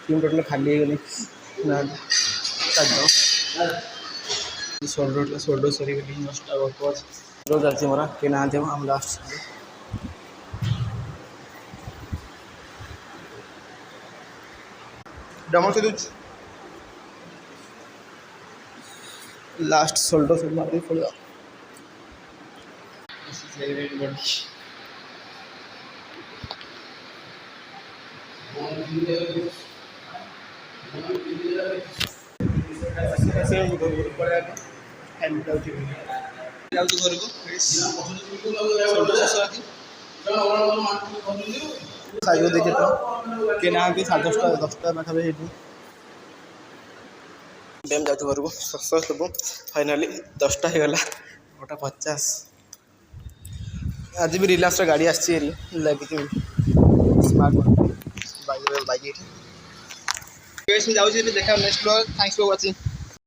Team total खाली हो सोल्डो सरी रोज चलती मोर के ना हम लास्ट डमो से लास्ट सोल्डो से मार दी फुल देखिए तो कि ना कि 10:30 पाखापी ये डैम जाऊ घर को सब फाइनाली 10टा हो गला 9:50 आज भी रिलायंस गाड़ी आसी लगी स्मार्ट बाइक जाऊँ देखा next blog thanks for watching.